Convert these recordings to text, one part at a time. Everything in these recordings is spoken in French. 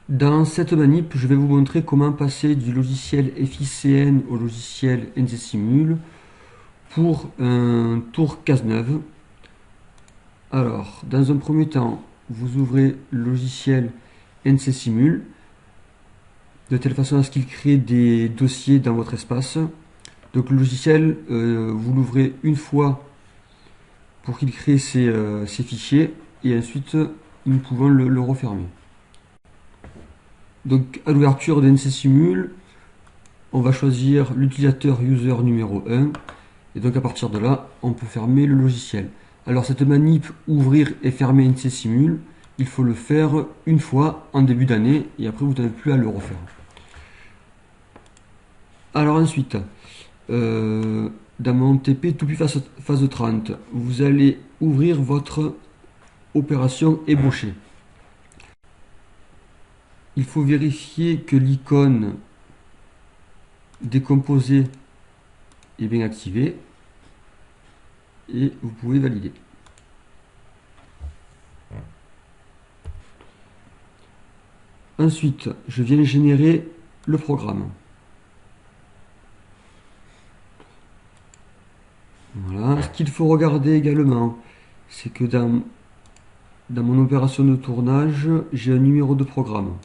Dans cette manip, je vais vous montrer comment passer du logiciel FICN au logiciel NCSimul pour un tour Cazeneuve. Alors, dans un premier temps, vous ouvrez le logiciel NCSimul de telle façon à ce qu'il crée des dossiers dans votre espace. Donc le logiciel, vous l'ouvrez une fois pour qu'il crée ces fichiers et ensuite nous pouvons le refermer. Donc à l'ouverture d'NCSimul, on va choisir l'utilisateur user numéro 1 et donc à partir de là, on peut fermer le logiciel. Alors cette manip ouvrir et fermer NCSimul, il faut le faire une fois en début d'année et après vous n'avez plus à le refaire. Alors ensuite, dans mon TP Toupie phase 30, vous allez ouvrir votre opération ébaucher. Il faut vérifier que l'icône décomposée est bien activée et vous pouvez valider. Ensuite, je viens générer le programme. Voilà. Ce qu'il faut regarder également, c'est que dans mon opération de tournage, j'ai un numéro de programme.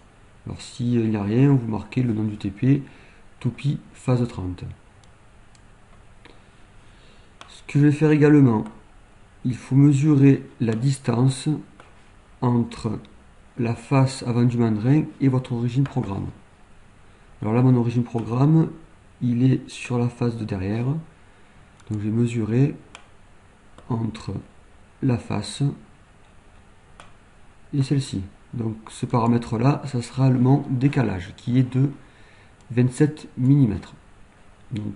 Alors s'il n'y a rien, vous marquez le nom du TP, Toupie phase 30. Ce que je vais faire également, il faut mesurer la distance entre la face avant du mandrin et votre origine programme. Alors là, mon origine programme, il est sur la face de derrière. Donc je vais mesurer entre la face et celle-ci. Donc ce paramètre-là, ça sera mon décalage qui est de 27 mm. Donc,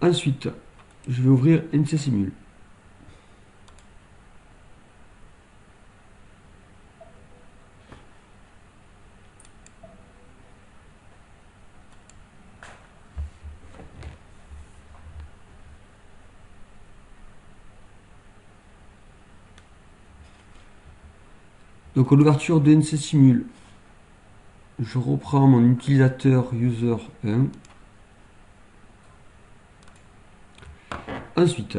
ensuite, je vais ouvrir NCSimul. Donc à l'ouverture de NCSimul, je reprends mon utilisateur user 1. Ensuite,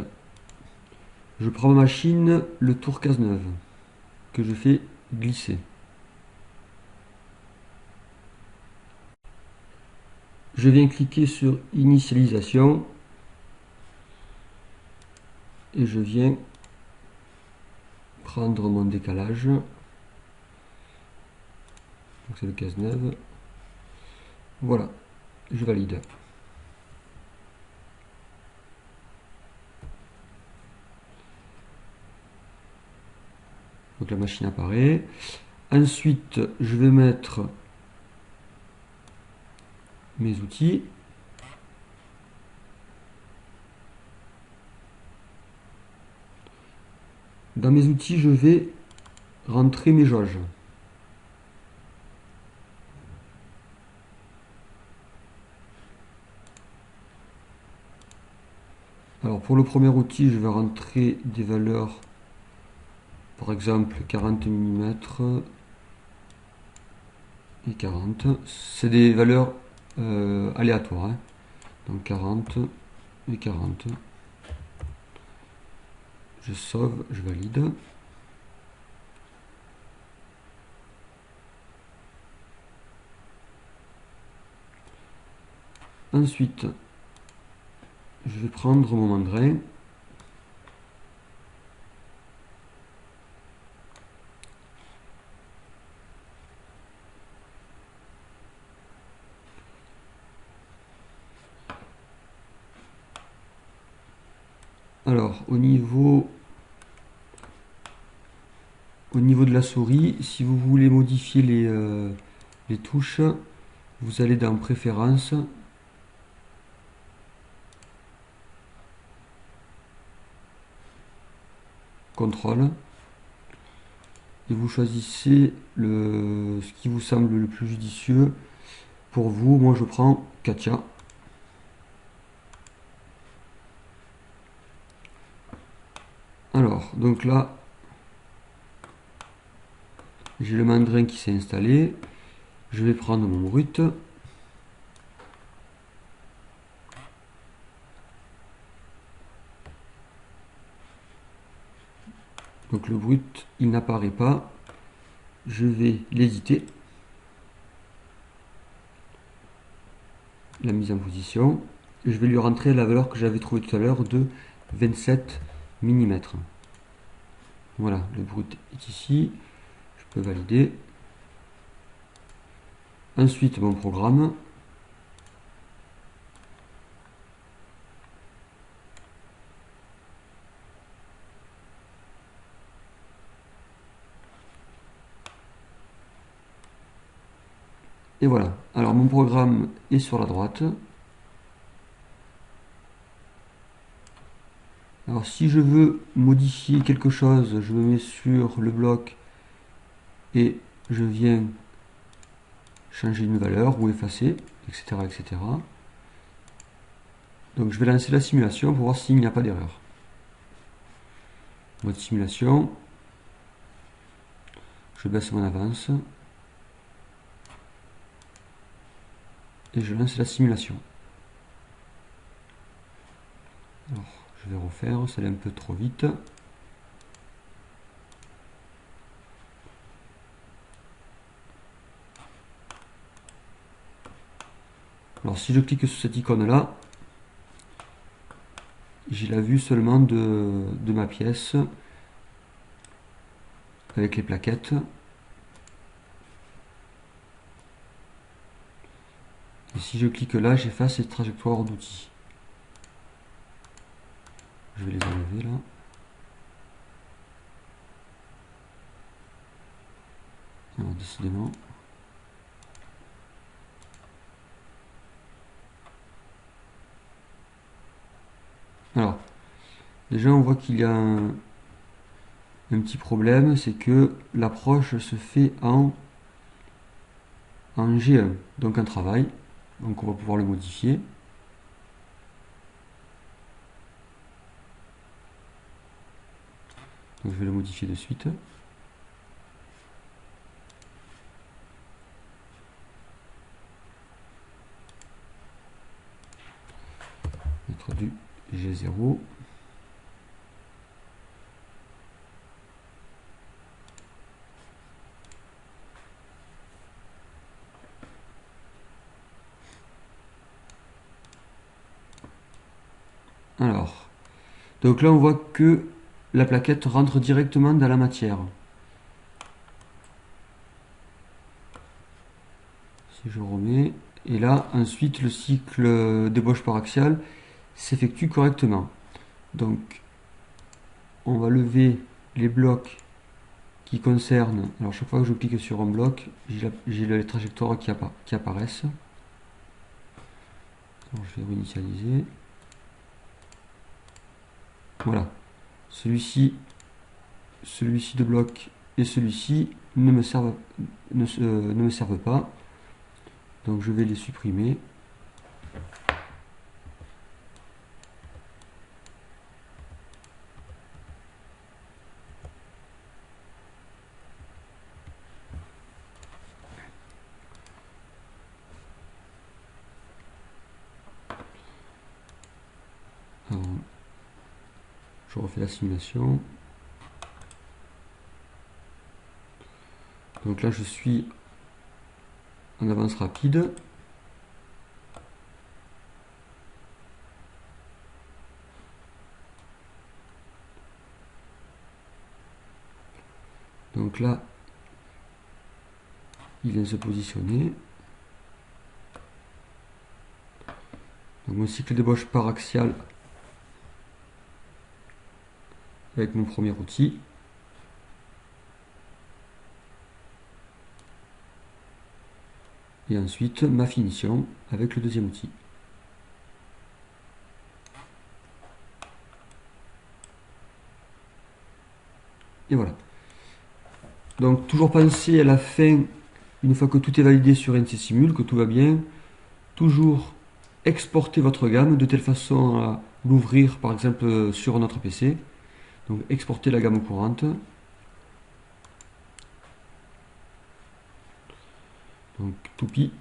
je prends ma machine, le tour Cazeneuve, que je fais glisser. Je viens cliquer sur initialisation et je viens prendre mon décalage. Donc c'est le Cazeneuve. Voilà, je valide. Donc la machine apparaît. Ensuite, je vais mettre mes outils. Dans mes outils, je vais rentrer mes jauges. Alors pour le premier outil, je vais rentrer des valeurs, par exemple 40 mm et 40. C'est des valeurs aléatoires. Hein. Donc 40 et 40. Je sauve, je valide. Ensuite, je vais prendre mon mandrin. Alors, au niveau de la souris, si vous voulez modifier les touches, vous allez dans Préférences, Contrôle, et vous choisissez ce qui vous semble le plus judicieux. Pour vous, moi je prends Katia. Alors, donc là, j'ai le mandrin qui s'est installé. Je vais prendre mon brut. Donc le brut, il n'apparaît pas. Je vais l'éditer. La mise en position. Et je vais lui rentrer la valeur que j'avais trouvée tout à l'heure de 27 mm. Voilà, le brut est ici. Je peux valider. Ensuite, mon programme. Et voilà. Alors, mon programme est sur la droite. Alors, si je veux modifier quelque chose, je me mets sur le bloc et je viens changer une valeur ou effacer, etc., etc. Donc, je vais lancer la simulation pour voir s'il n'y a pas d'erreur. Mode simulation. Je baisse mon avance. Et je lance la simulation. Alors, je vais refaire, ça allait un peu trop vite. Alors si je clique sur cette icône là, j'ai la vue seulement de ma pièce avec les plaquettes. Et si je clique là, j'efface ces trajectoires d'outils. Je vais les enlever là. Alors, décidément. Alors, déjà on voit qu'il y a un petit problème, c'est que l'approche se fait en G1, donc en travail. Donc on va pouvoir le modifier. Donc je vais le modifier de suite. Mettre du G0. Alors, donc là on voit que la plaquette rentre directement dans la matière. Si je remets, et là ensuite le cycle d'ébauche par axial s'effectue correctement. Donc on va lever les blocs qui concernent, alors chaque fois que je clique sur un bloc, j'ai les trajectoires qui apparaissent. Alors, je vais réinitialiser. Voilà, celui-ci de bloc et celui-ci ne me servent pas, donc je vais les supprimer. Alors, je refais la simulation. Donc là je suis en avance rapide. Donc là, il vient se positionner. Donc mon cycle d'ébauche par axial avec mon premier outil. Et ensuite ma finition avec le deuxième outil. Et voilà. Donc toujours penser à la fin, une fois que tout est validé sur NC Simul, que tout va bien, toujours exporter votre gamme de telle façon à l'ouvrir par exemple sur notre PC. Donc exporter la gamme courante. Donc toupie.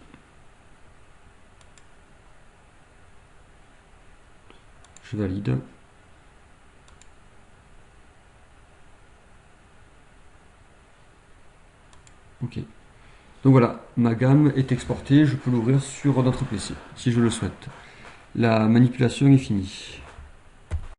Je valide. Ok. Donc voilà, ma gamme est exportée, je peux l'ouvrir sur notre PC, si je le souhaite. La manipulation est finie.